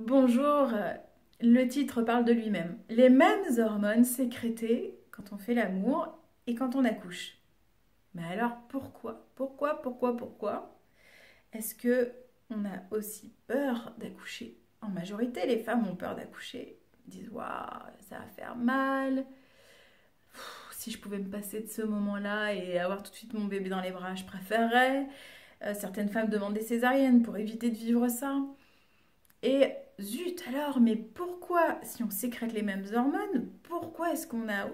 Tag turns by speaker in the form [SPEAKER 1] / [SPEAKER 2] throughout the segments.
[SPEAKER 1] Bonjour, le titre parle de lui-même. Les mêmes hormones sécrétées quand on fait l'amour et quand on accouche. Mais alors pourquoi? Pourquoi est-ce que on a aussi peur d'accoucher? En majorité, les femmes ont peur d'accoucher. Ils disent waouh, ça va faire mal. Si je pouvais me passer de ce moment-là et avoir tout de suite mon bébé dans les bras, je préférerais. Certaines femmes demandent des césariennes pour éviter de vivre ça. Et zut alors, mais pourquoi, si on sécrète les mêmes hormones, pourquoi est-ce qu'on a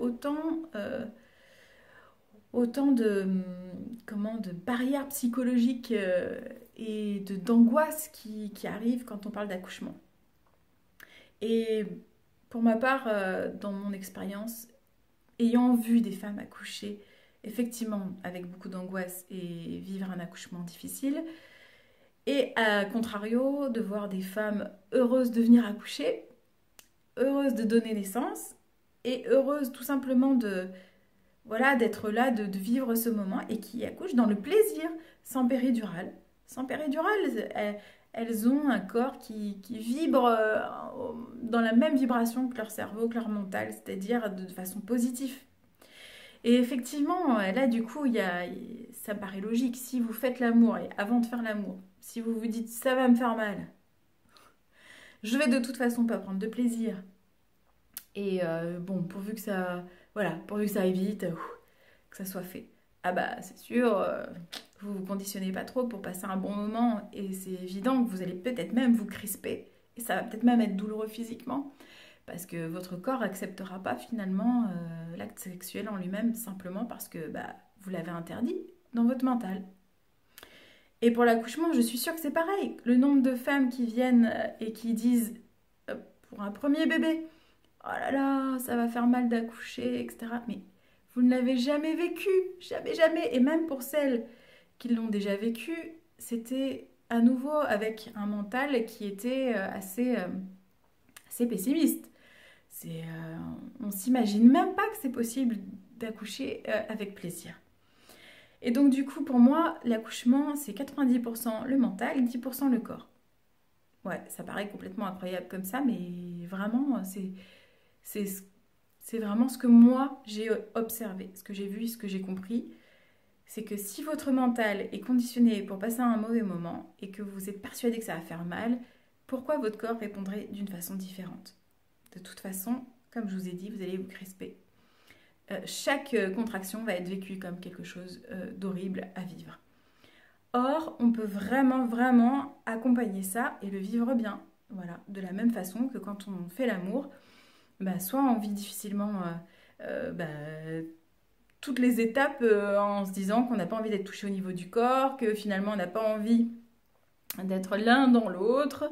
[SPEAKER 1] autant de barrières psychologiques et d'angoisse qui arrivent quand on parle d'accouchement? Et pour ma part, dans mon expérience, ayant vu des femmes accoucher, effectivement avec beaucoup d'angoisse et vivre un accouchement difficile, et à contrario, de voir des femmes heureuses de venir accoucher, heureuses de donner naissance et heureuses tout simplement de voilà d'être là, de vivre ce moment et qui accouchent dans le plaisir, sans péridurale. Sans péridurale, elles ont un corps qui vibre dans la même vibration que leur cerveau, que leur mental, c'est-à-dire de façon positive. Et effectivement, là, du coup, ça me paraît logique. Si vous faites l'amour et avant de faire l'amour, si vous vous dites ça va me faire mal, je vais de toute façon pas prendre de plaisir. Et bon, pourvu que ça aille vite, que ça soit fait. Ah bah, c'est sûr, vous vous conditionnez pas trop pour passer un bon moment. Et c'est évident que vous allez peut-être même vous crisper. Et ça va peut-être même être douloureux physiquement. Parce que votre corps acceptera pas finalement l'acte sexuel en lui-même simplement parce que bah, vous l'avez interdit dans votre mental. Et pour l'accouchement, je suis sûre que c'est pareil. Le nombre de femmes qui viennent et qui disent pour un premier bébé, oh là là, ça va faire mal d'accoucher, etc. Mais vous ne l'avez jamais vécu, jamais, jamais. Et même pour celles qui l'ont déjà vécu, c'était à nouveau avec un mental qui était assez pessimiste. On s'imagine même pas que c'est possible d'accoucher avec plaisir. Et donc du coup, pour moi, l'accouchement, c'est 90% le mental, 10% le corps. Ouais, ça paraît complètement incroyable comme ça, mais vraiment, c'est, c'est vraiment ce que moi, j'ai observé, ce que j'ai vu, ce que j'ai compris. C'est que si votre mental est conditionné pour passer un mauvais moment et que vous êtes persuadé que ça va faire mal, pourquoi votre corps répondrait d'une façon différente? De toute façon, comme je vous ai dit, vous allez vous crisper. Chaque contraction va être vécue comme quelque chose d'horrible à vivre. Or, on peut vraiment, vraiment accompagner ça et le vivre bien. Voilà, de la même façon que quand on fait l'amour, bah, soit on vit difficilement toutes les étapes en se disant qu'on n'a pas envie d'être touché au niveau du corps, que finalement on n'a pas envie d'être l'un dans l'autre,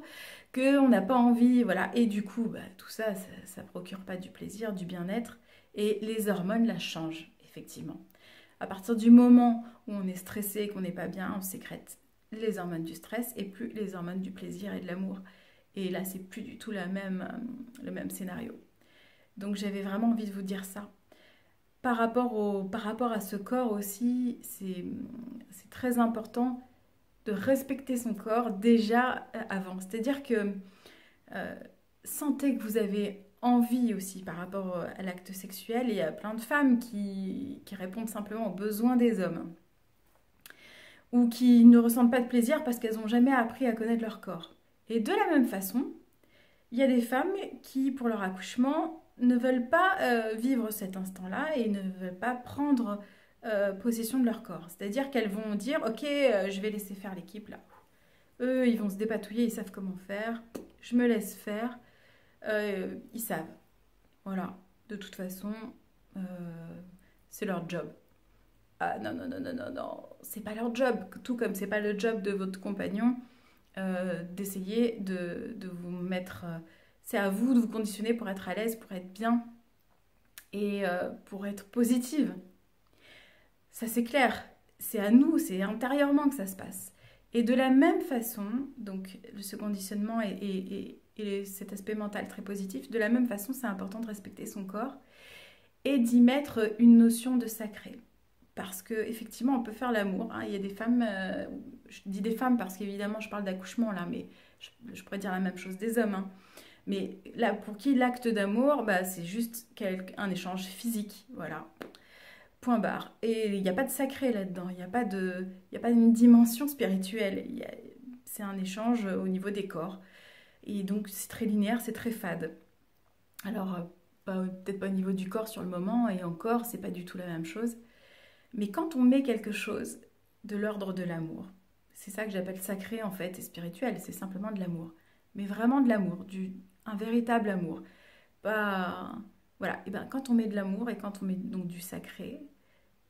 [SPEAKER 1] qu'on n'a pas envie, voilà. Et du coup, bah, tout ça, ça procure pas du plaisir, du bien-être. Et les hormones la changent, effectivement. À partir du moment où on est stressé, qu'on n'est pas bien, on sécrète les hormones du stress et plus les hormones du plaisir et de l'amour. Et là, c'est plus du tout le même scénario. Donc j'avais vraiment envie de vous dire ça. Par rapport à ce corps aussi, c'est très important de respecter son corps déjà avant. C'est-à-dire que euh, sentez que vous avez envie aussi par rapport à l'acte sexuel. Il y a plein de femmes qui répondent simplement aux besoins des hommes ou qui ne ressentent pas de plaisir parce qu'elles n'ont jamais appris à connaître leur corps. Et de la même façon, il y a des femmes qui, pour leur accouchement, ne veulent pas vivre cet instant-là et ne veulent pas prendre possession de leur corps. C'est-à-dire qu'elles vont dire, ok, je vais laisser faire l'équipe là. Eux, ils vont se dépatouiller, ils savent comment faire. Je me laisse faire. Ils savent. Voilà. De toute façon, euh, c'est leur job. Ah non, non, non, non, non, non. C'est pas leur job. Tout comme c'est pas le job de votre compagnon d'essayer de vous mettre. C'est à vous de vous conditionner pour être à l'aise, pour être bien et pour être positive. Ça c'est clair. C'est à nous, c'est intérieurement que ça se passe. Et de la même façon, donc ce conditionnement et cet aspect mental très positif, de la même façon, c'est important de respecter son corps et d'y mettre une notion de sacré. Parce que effectivement, on peut faire l'amour. Hein. Il y a des femmes, je dis des femmes parce qu'évidemment, je parle d'accouchement là, mais je pourrais dire la même chose des hommes, hein. Mais là, pour qui l'acte d'amour, bah, c'est juste un échange physique, voilà. Point barre. Et il n'y a pas de sacré là-dedans, il y a pas une dimension spirituelle. C'est un échange au niveau des corps. Et donc c'est très linéaire, c'est très fade. Alors, peut-être pas au niveau du corps sur le moment, et encore, c'est pas du tout la même chose. Mais quand on met quelque chose de l'ordre de l'amour, c'est ça que j'appelle sacré en fait et spirituel, c'est simplement de l'amour. Mais vraiment de l'amour, un véritable amour. Pas... Voilà, et ben quand on met de l'amour et quand on met donc du sacré,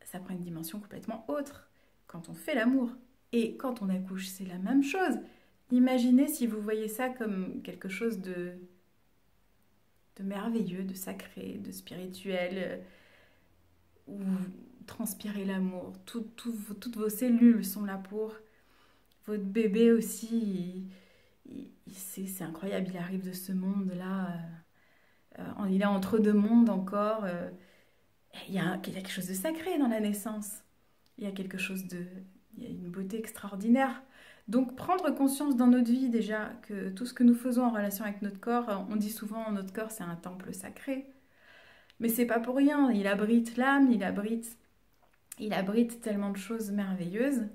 [SPEAKER 1] ça prend une dimension complètement autre. Quand on fait l'amour et quand on accouche, c'est la même chose. Imaginez si vous voyez ça comme quelque chose de merveilleux, de sacré, de spirituel, où vous transpirez l'amour. Toutes vos cellules sont là pour. Votre bébé aussi, c'est incroyable, il arrive de ce monde-là. Il est entre deux mondes encore. Il y a quelque chose de sacré dans la naissance. Il y a quelque chose de... Il y a une beauté extraordinaire. Donc prendre conscience dans notre vie déjà que tout ce que nous faisons en relation avec notre corps, on dit souvent notre corps c'est un temple sacré. Mais c'est pas pour rien, il abrite l'âme, il abrite tellement de choses merveilleuses.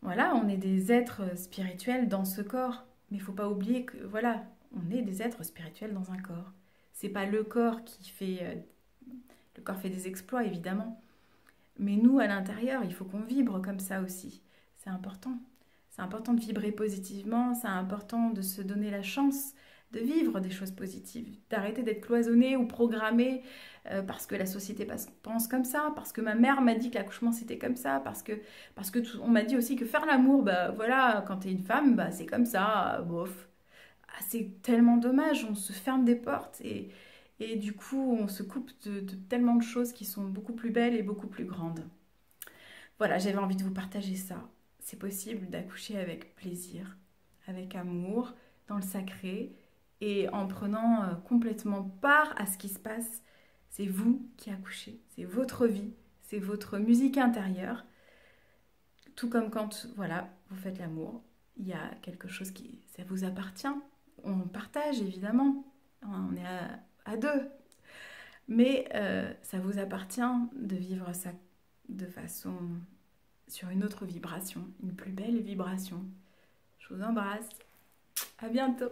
[SPEAKER 1] Voilà, on est des êtres spirituels dans ce corps. Mais il faut pas oublier que voilà, on est des êtres spirituels dans un corps. C'est pas le corps qui fait... le corps fait des exploits évidemment. Mais nous, à l'intérieur, il faut qu'on vibre comme ça aussi. C'est important. C'est important de vibrer positivement, c'est important de se donner la chance de vivre des choses positives, d'arrêter d'être cloisonné ou programmé parce que la société pense comme ça, parce que ma mère m'a dit que l'accouchement c'était comme ça, parce que on m'a dit aussi que faire l'amour, bah voilà, quand t'es une femme, bah c'est comme ça, bof. Ah, c'est tellement dommage, on se ferme des portes et du coup on se coupe de tellement de choses qui sont beaucoup plus belles et beaucoup plus grandes. Voilà, j'avais envie de vous partager ça. C'est possible d'accoucher avec plaisir, avec amour, dans le sacré, et en prenant complètement part à ce qui se passe. C'est vous qui accouchez, c'est votre vie, c'est votre musique intérieure. Tout comme quand, voilà, vous faites l'amour, il y a quelque chose qui, ça vous appartient. On partage évidemment, on est à deux, mais ça vous appartient de vivre ça de façon sur une autre vibration, une plus belle vibration. Je vous embrasse. À bientôt.